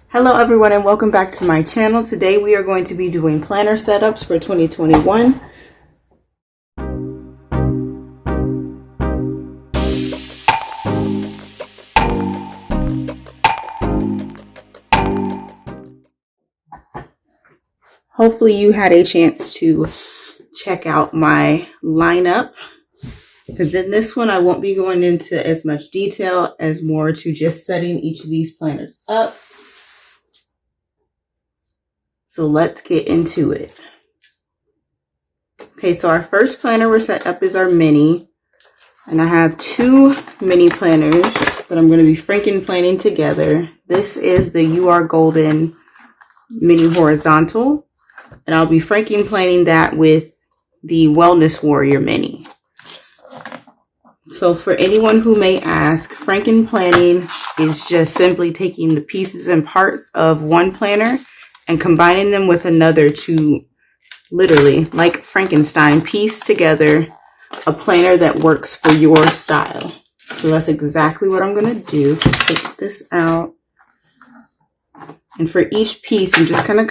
Hello everyone and welcome back to my channel. Today we are going to be doing planner setups for 2021. Hopefully you had a chance to check out my lineup, because in this one I won't be going into as much detail as more to just setting each of these planners up. So let's get into it. Okay, so our first planner we're set up is our mini, and I have two mini planners that I'm going to be Franken planning together. This is the You Are Golden mini horizontal, and I'll be Franken planning that with the Wellness Warrior mini. So for anyone who may ask, Franken planning is just simply taking the pieces and parts of one planner and combining them with another to literally, like Frankenstein, piece together a planner that works for your style. So that's exactly what I'm going to do. So take this out. And for each piece, I'm just kind of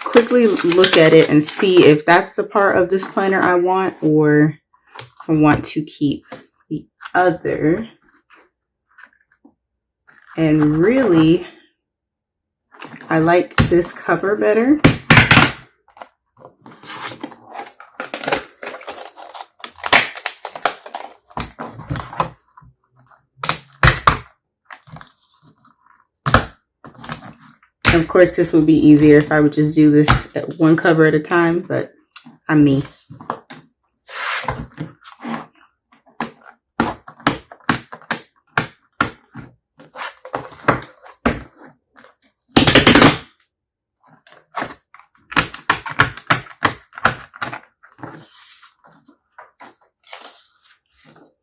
quickly look at it and see if that's the part of this planner I want, or if I want to keep the other. And really, I like this cover better. Of course, this would be easier if I would just do this at one cover at a time, but I'm me.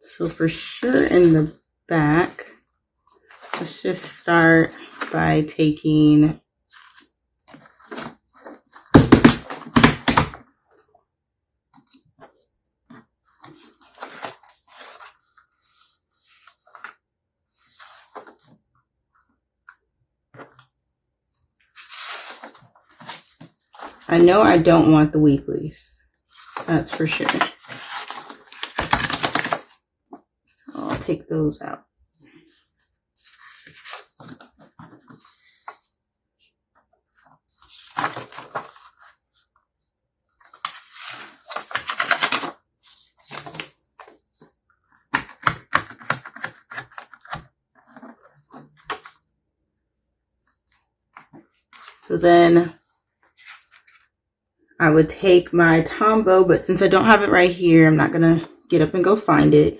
So for sure in the back, let's just start by taking I know I don't want the weeklies, that's for sure. So I'll take those out. So then I would take my Tombow, but since I don't have it right here, I'm not going to get up and go find it.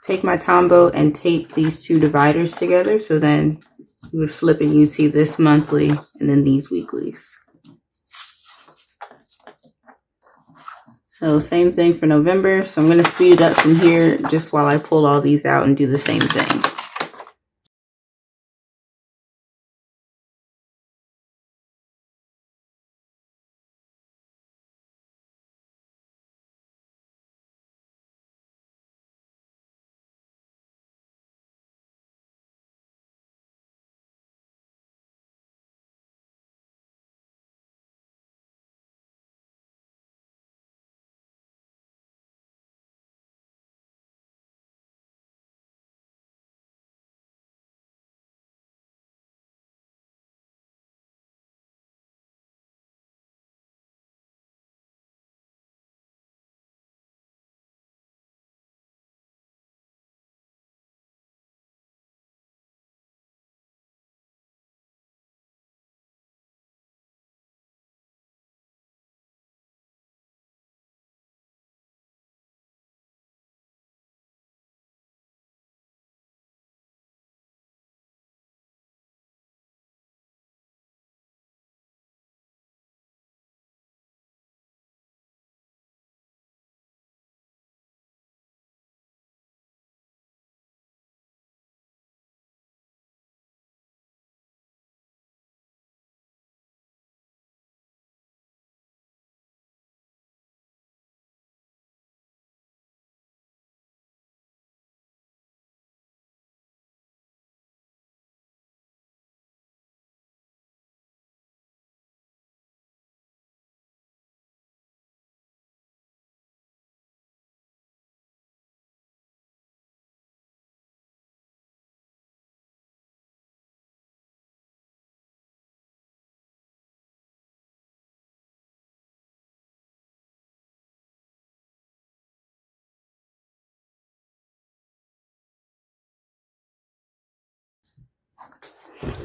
Take my Tombow and tape these two dividers together. So then you would flip and you'd see this monthly and then these weeklies. So same thing for November. So I'm going to speed it up from here just while I pull all these out and do the same thing.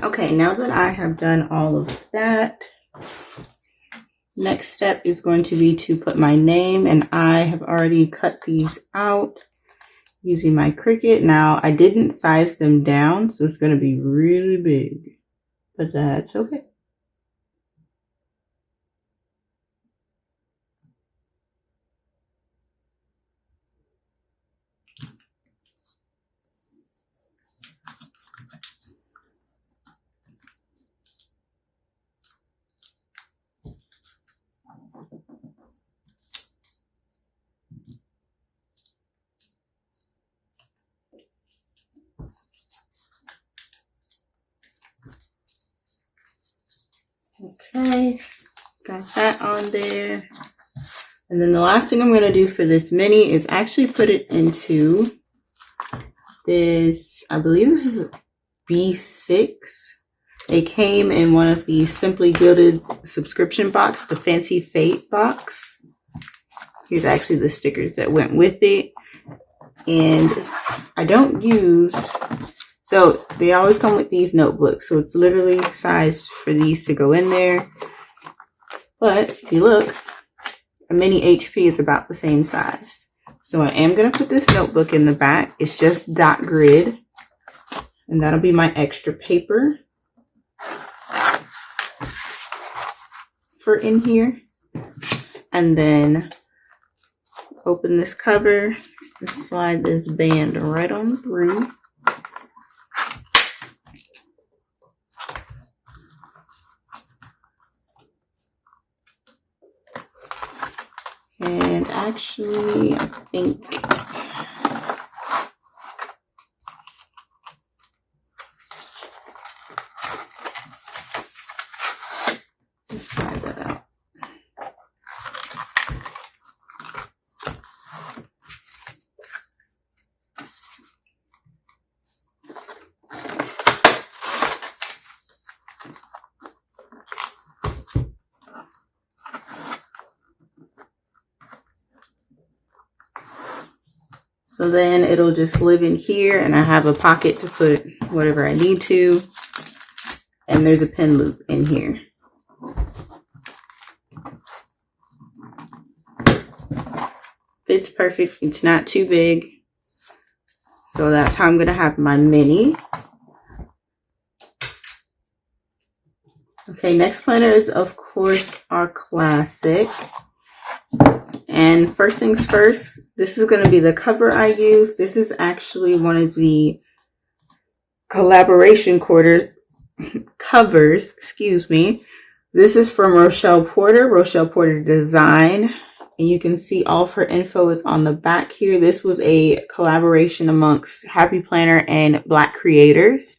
Okay, now that I have done all of that, next step is going to be to put my name, and I have already cut these out using my Cricut. Now, I didn't size them down, so it's going to be really big, but that's okay. Okay, got that on there. And then the last thing I'm going to do for this mini is actually put it into this, I believe this is B6. It came in one of the Simply Gilded subscription box, the Fancy Fate box. Here's actually the stickers that went with it. And I don't use, so they always come with these notebooks. So it's literally sized for these to go in there. But if you look, a mini HP is about the same size. So I am going to put this notebook in the back. It's just dot grid. And that'll be my extra paper for in here. And then open this cover and slide this band right on through. And actually, I think let's slide that out. So then it'll just live in here, and I have a pocket to put whatever I need to. And there's a pen loop in here. Fits perfect. It's not too big. So that's how I'm going to have my mini. Okay, next planner is, of course, our classic. And first things first, this is going to be the cover I use. This is actually one of the collaboration covers, excuse me. This is from Rochelle Porter Design. And you can see all of her info is on the back here. This was a collaboration amongst Happy Planner and Black creators.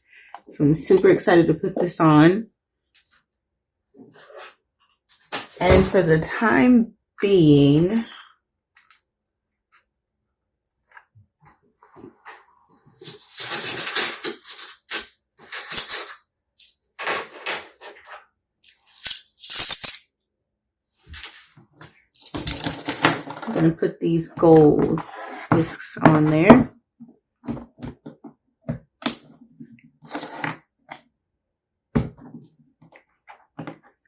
So I'm super excited to put this on. And for the time being, I'm going to put these gold discs on there.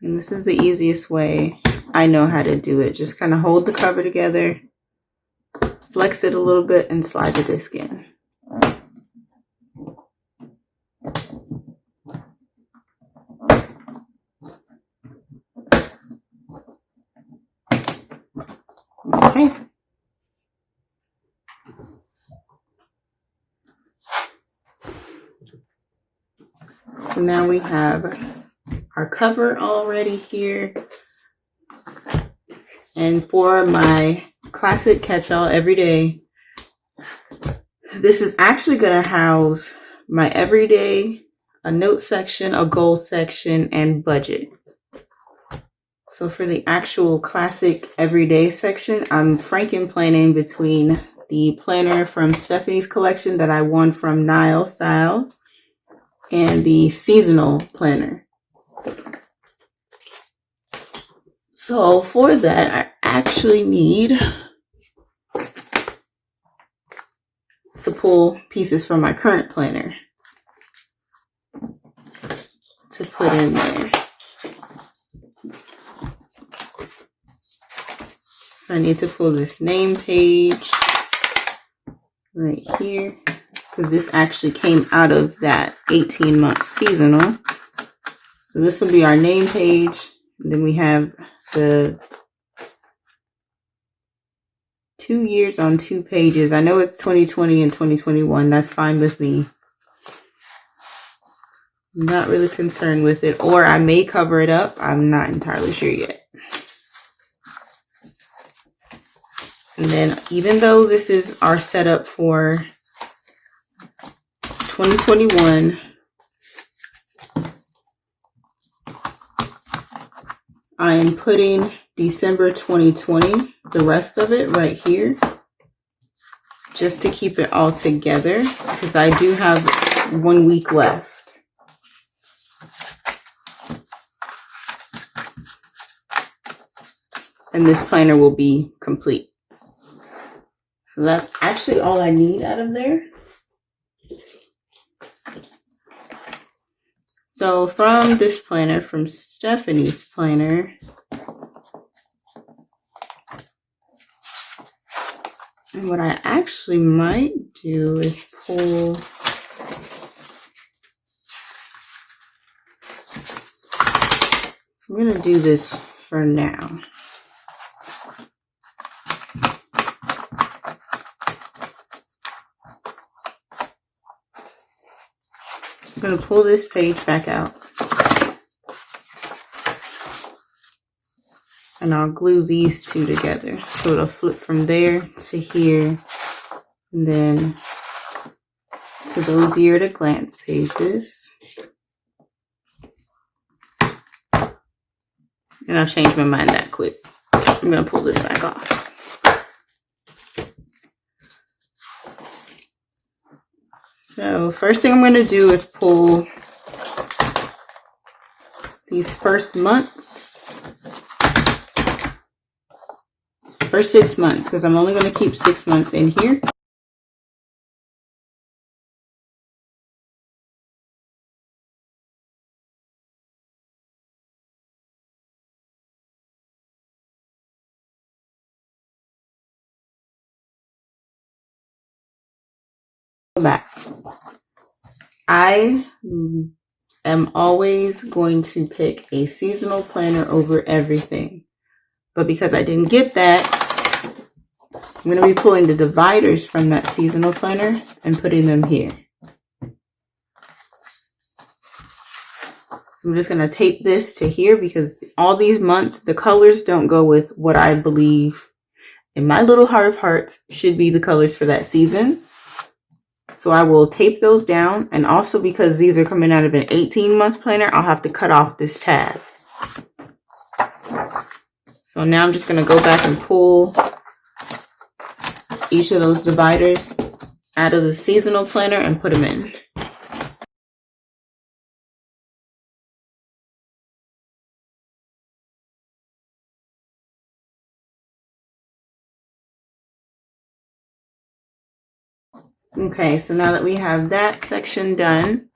And this is the easiest way I know how to do it. Just kind of hold the cover together, flex it a little bit, and slide the disc in. Okay. So now we have our cover already here. And for my classic catch-all everyday, this is actually going to house my everyday, a note section, a goal section, and budget. So for the actual classic everyday section, I'm franken planning between the planner from Stephanie's collection that I won from Nile Style and the seasonal planner. So for that, I actually need to pull pieces from my current planner. to put in there. I need to pull this name page right here, because this actually came out of that 18-month seasonal. So this will be our name page. And then we have the 2 years on 2 pages. I know it's 2020 and 2021. That's fine with me. I'm not really concerned with it. Or I may cover it up. I'm not entirely sure yet. And then even though this is our setup for 2021, I am putting December 2020, the rest of it right here, just to keep it all together, because I do have 1 week left. And this planner will be complete. So that's actually all I need out of there. So from this planner, from Stephanie's planner, and what I actually might do is pull so I'm going to do this for now. I'm going to pull this page back out. And I'll glue these two together. So it'll flip from there to here. And then to those year at a glance pages. And I'll change my mind that quick. I'm going to pull this back off. So first thing I'm going to do is pull these first 6 months, because I'm only going to keep 6 months in here. Back. I am always going to pick a seasonal planner over everything. But because I didn't get that, I'm going to be pulling the dividers from that seasonal planner and putting them here. So I'm just going to tape this to here, because all these months, the colors don't go with what I believe in my little heart of hearts should be the colors for that season. So I will tape those down. And also because these are coming out of an 18-month planner, I'll have to cut off this tab. So now I'm just going to go back and pull each of those dividers out of the seasonal planner and put them in. Okay, so now that we have that section done,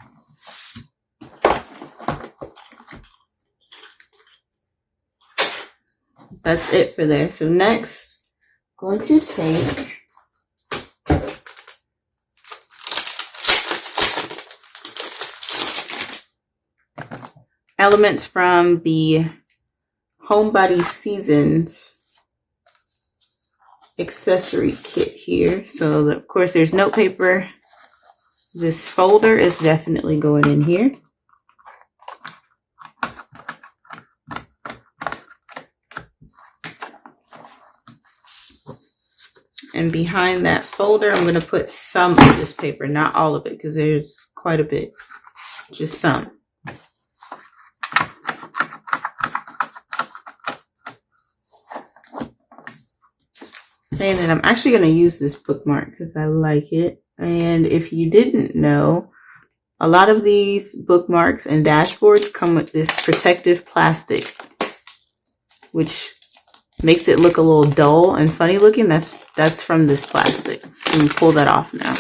that's it for there. So next, I'm going to take elements from the Homebody Seasons accessory kit here. So of course there's note paper. This folder is definitely going in here. And behind that folder, I'm going to put some of this paper, not all of it, because there's quite a bit, just some. And then I'm actually going to use this bookmark because I like it. And if you didn't know, a lot of these bookmarks and dashboards come with this protective plastic, which makes it look a little dull and funny looking. That's from this plastic. Let me pull that off now.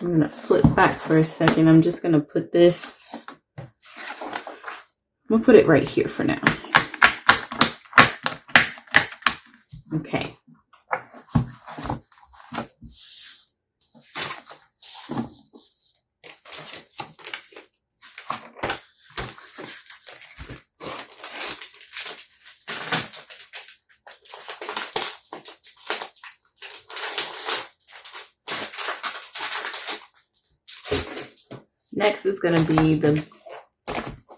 I'm going to flip back for a second. I'm just going to put this, I'm going to put it right here for now. Okay. Next is going to be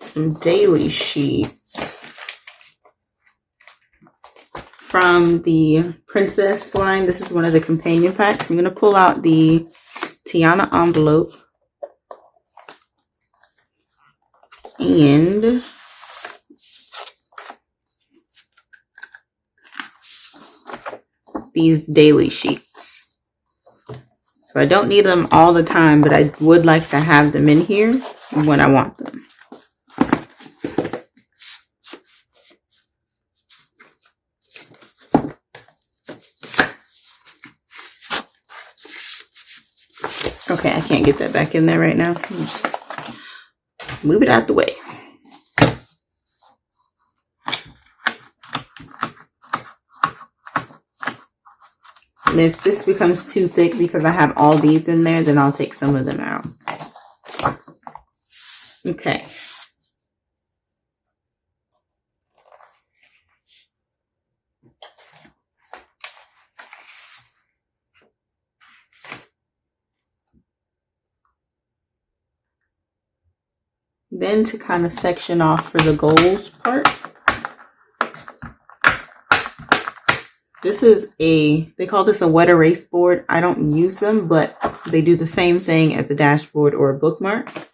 some daily sheets from the Princess line. This is one of the companion packs. I'm going to pull out the Tiana envelope and these daily sheets. So I don't need them all the time, but I would like to have them in here when I want them. Okay, I can't get that back in there right now. Just move it out the way. And if this becomes too thick because I have all these in there, then I'll take some of them out. Okay. Then to kind of section off for the goals part. This is they call this a wet erase board. I don't use them, but they do the same thing as a dashboard or a bookmark.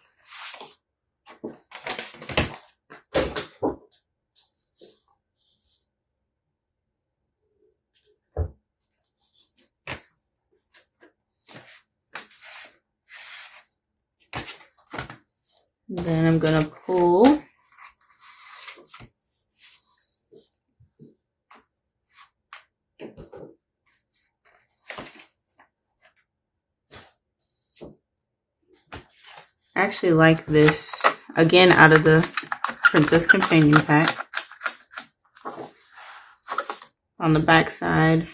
Then I'm going to pull I actually like this, again, out of the Princess Companion Pack. On the back side,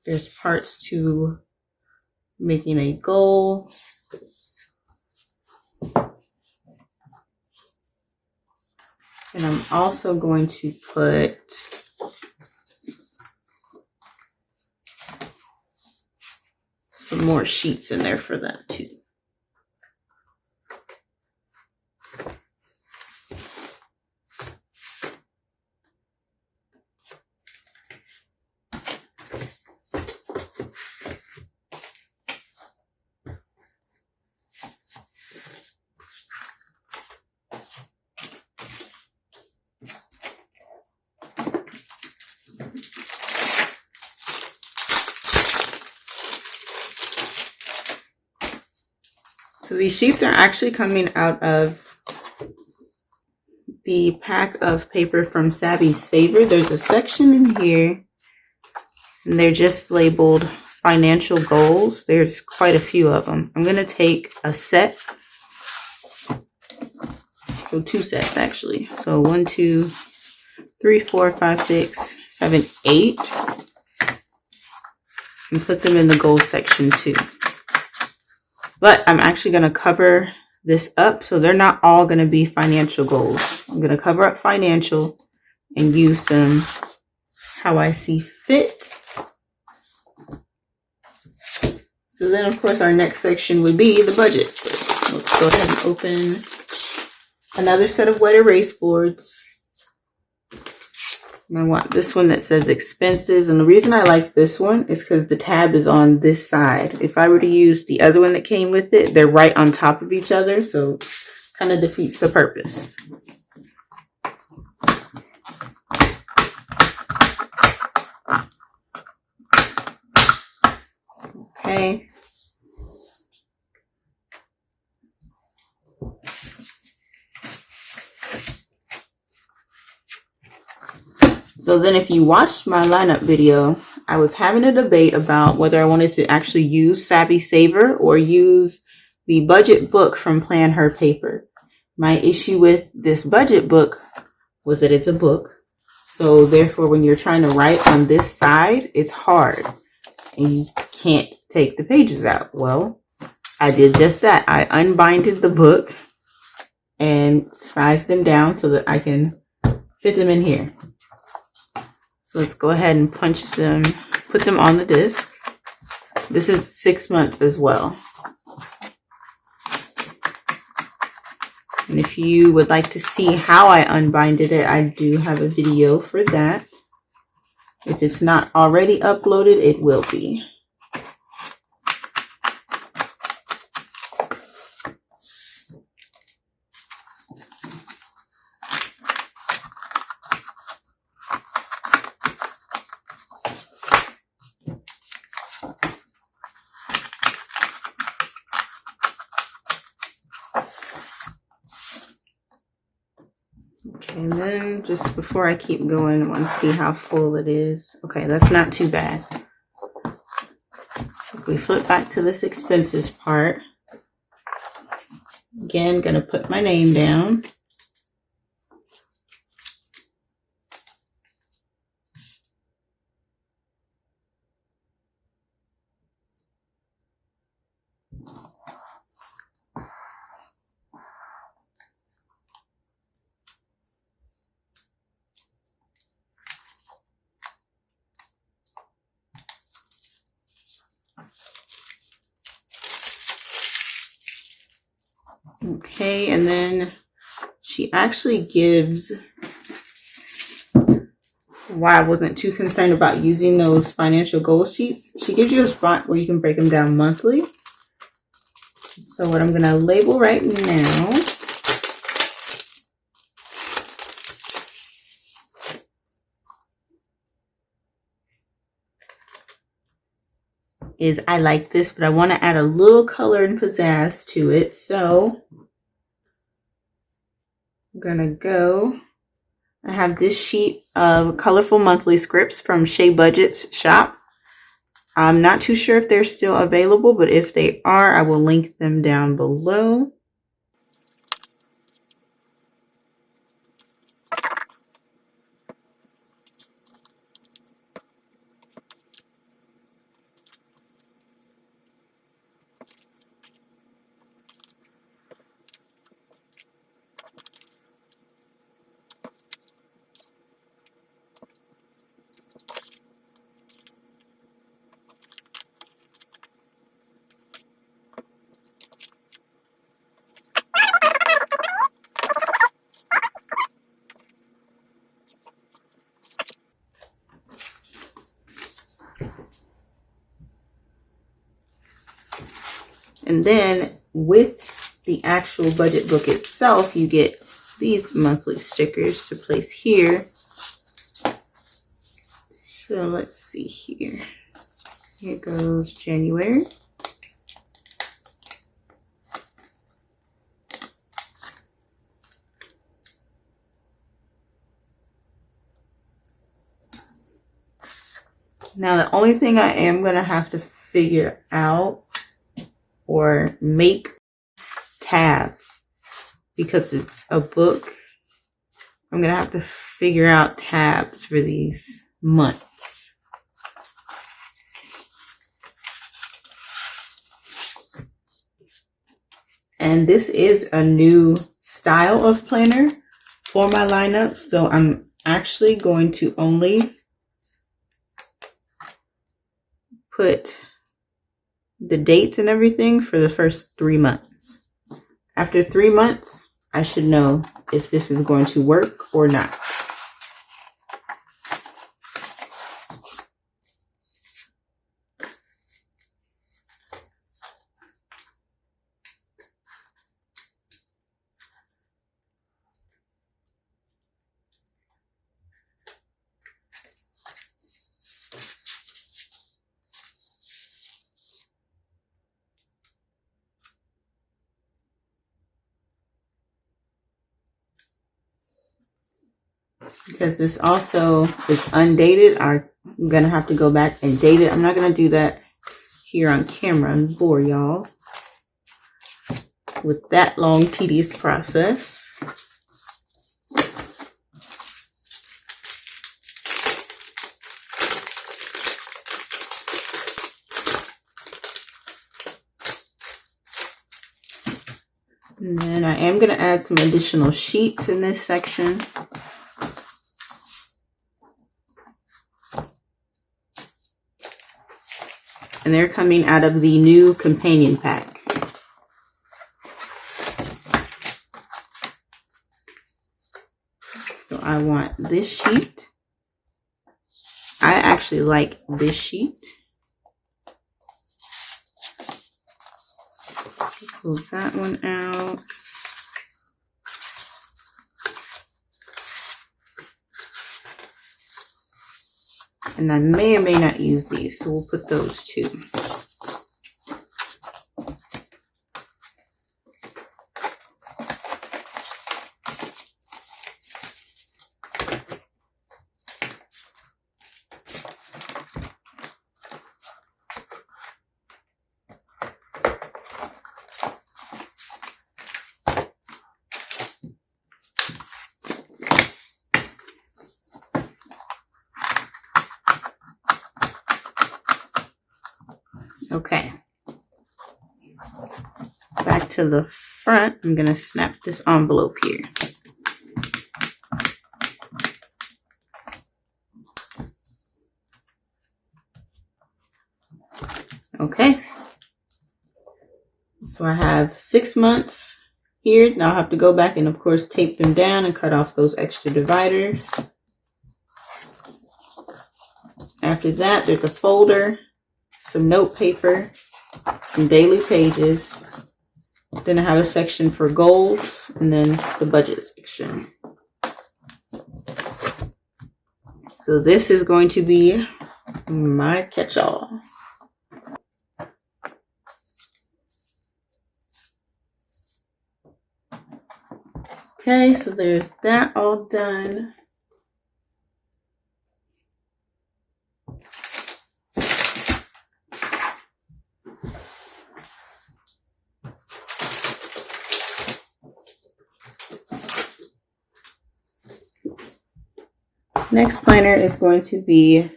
there's parts to making a goal. And I'm also going to put some more sheets in there for that too. So these sheets are actually coming out of the pack of paper from Savvy Saver. There's a section in here, and they're just labeled financial goals. There's quite a few of them. I'm going to take a set. So 2 sets actually. So 1, 2, 3, 4, 5, 6, 7, 8. And put them in the goals section too. But I'm actually going to cover this up, so they're not all going to be financial goals. I'm going to cover up financial and use them how I see fit. So then, of course, our next section would be the budget. So let's go ahead and open another set of wet erase boards. And I want this one that says expenses. And the reason I like this one is because the tab is on this side. If I were to use the other one that came with it, they're right on top of each other. So kind of defeats the purpose. Okay. So then if you watched my lineup video, I was having a debate about whether I wanted to actually use Savvy Saver or use the budget book from PlanHerPaper. My issue with this budget book was that it's a book. So therefore, when you're trying to write on this side, it's hard and you can't take the pages out. Well, I did just that. I unbinded the book and sized them down so that I can fit them in here. So let's go ahead and punch them, put them on the disc. This is 6 months as well. And if you would like to see how I unbinded it, I do have a video for that. If it's not already uploaded, it will be. Okay, and then just before I keep going, I want to see how full it is. Okay, that's not too bad. So if we flip back to this expenses part, again, gonna put my name down. Okay, and then she actually gives why I wasn't too concerned about using those financial goal sheets. She gives you a spot where you can break them down monthly. So what I'm going to label right now is I like this, but I want to add a little color and pizzazz to it. So I'm going to go. I have this sheet of colorful monthly scripts from Shea Budget's shop. I'm not too sure if they're still available, but if they are, I will link them down below. And then with the actual budget book itself, you get these monthly stickers to place here. So let's see here. Here goes January. Now the only thing I am going to have to figure out or make tabs, because it's a book. I'm going to have to figure out tabs for these months. And this is a new style of planner for my lineup. So I'm actually going to only put the dates and everything for the first 3 months. After 3 months, I should know if this is going to work or not. Because this also is undated. Our I'm gonna have to go back and date it. I'm not gonna do that here on camera and bore y'all with that long, tedious process. And then I am going to add some additional sheets in this section. And they're coming out of the new companion pack. So I want this sheet. I actually like this sheet. Pull that one out. And I may or may not use these, so we'll put those too. Okay, back to the front, I'm going to snap this envelope here. Okay, so I have 6 months here. Now I have to go back and of course tape them down and cut off those extra dividers. After that, there's a folder, some note paper, some daily pages. Then I have a section for goals and then the budget section. So this is going to be my catch-all. Okay, so there's that all done. Next planner is going to be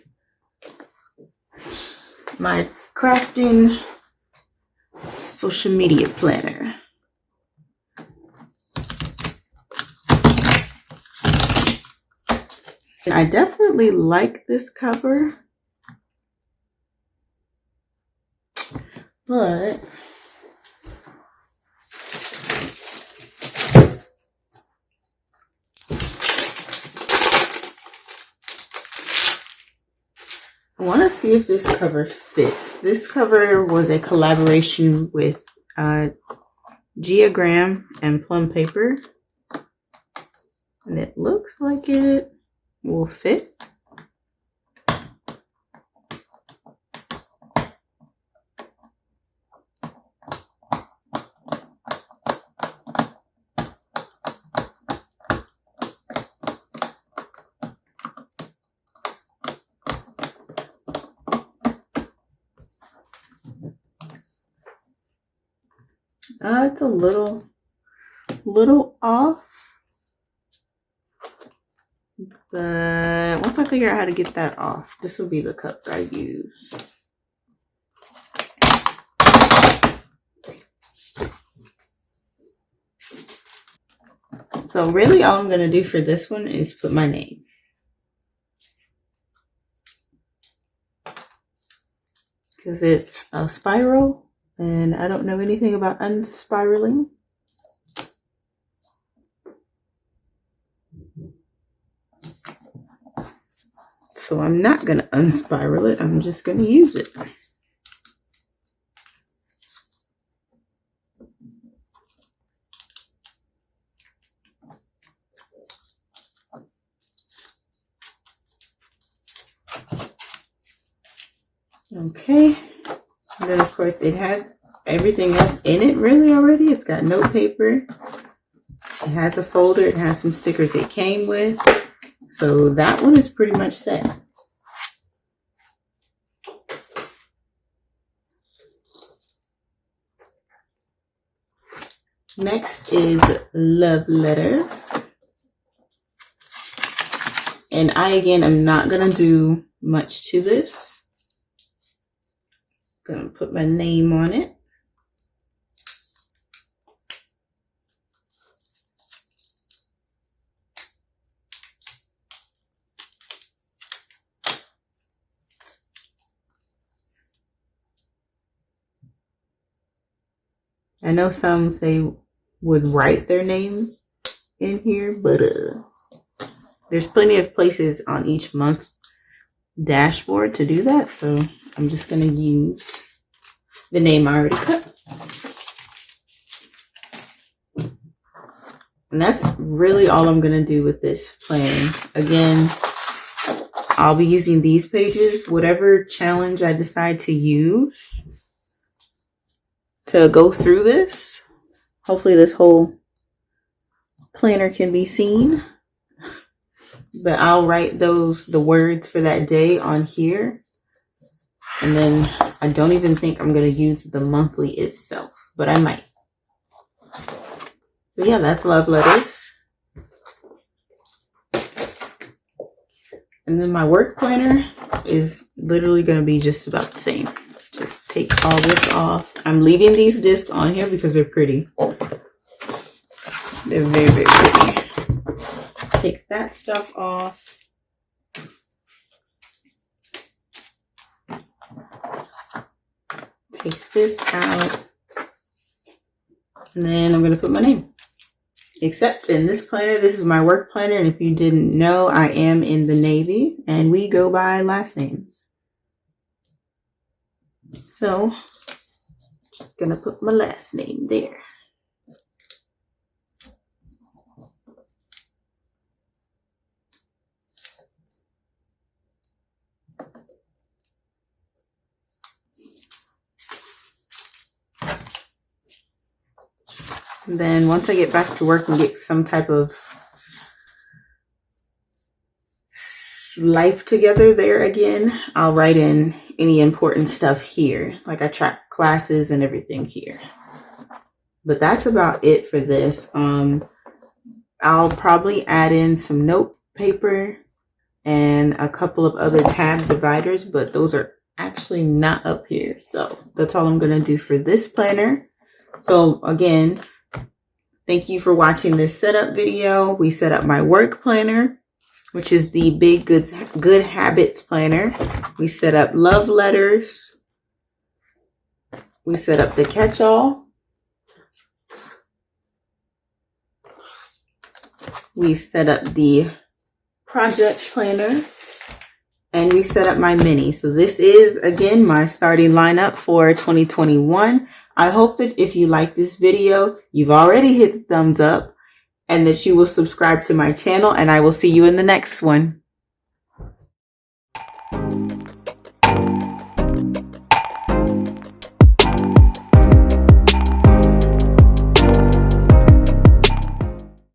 my crafting social media planner. And I definitely like this cover, but I want to see if this cover fits. This cover was a collaboration with Geogram and PlanHerPaper, and it looks like it will fit. It's a little off, but once I figure out how to get that off, this will be the cup I use. So really all I'm going to do for this one is put my name. Because it's a spiral and I don't know anything about unspiraling. So I'm not going to unspiral it. I'm just going to use it. Okay. And then of course it has everything else in it really already. It's got note paper. It has a folder. It has some stickers it came with. So that one is pretty much set. Next is love letters. And I, again, am not going to do much to this. I'm going to put my name on it. I know some say would write their name in here, but there's plenty of places on each month dashboard to do that, so I'm just going to use the name I already cut. And that's really all I'm going to do with this plan. Again, I'll be using these pages, whatever challenge I decide to use to go through this. Hopefully this whole planner can be seen. But I'll write the words for that day on here. And then I don't even think I'm going to use the monthly itself, but I might. So yeah, that's love letters. And then my work planner is literally going to be just about the same. Just take all this off. I'm leaving these discs on here because they're pretty. They're very, very pretty. Take that stuff off. Take this out. And then I'm going to put my name. Except in this planner, this is my work planner. And if you didn't know, I am in the Navy and we go by last names. So, just going to put my last name there. And then once I get back to work and get some type of life together there again, I'll write in any important stuff here. Like I track classes and everything here. But that's about it for this. I'll probably add in some note paper and a couple of other tab dividers, but those are actually not up here. So that's all I'm going to do for this planner. So again, thank you for watching this setup video. We set up my work planner, which is the Big Good Habits planner. We set up love letters. We set up the catch-all. We set up the project planner. And we set up my mini. So this is, again, my starting lineup for 2021. I hope that if you like this video, you've already hit the thumbs up and that you will subscribe to my channel, and I will see you in the next one.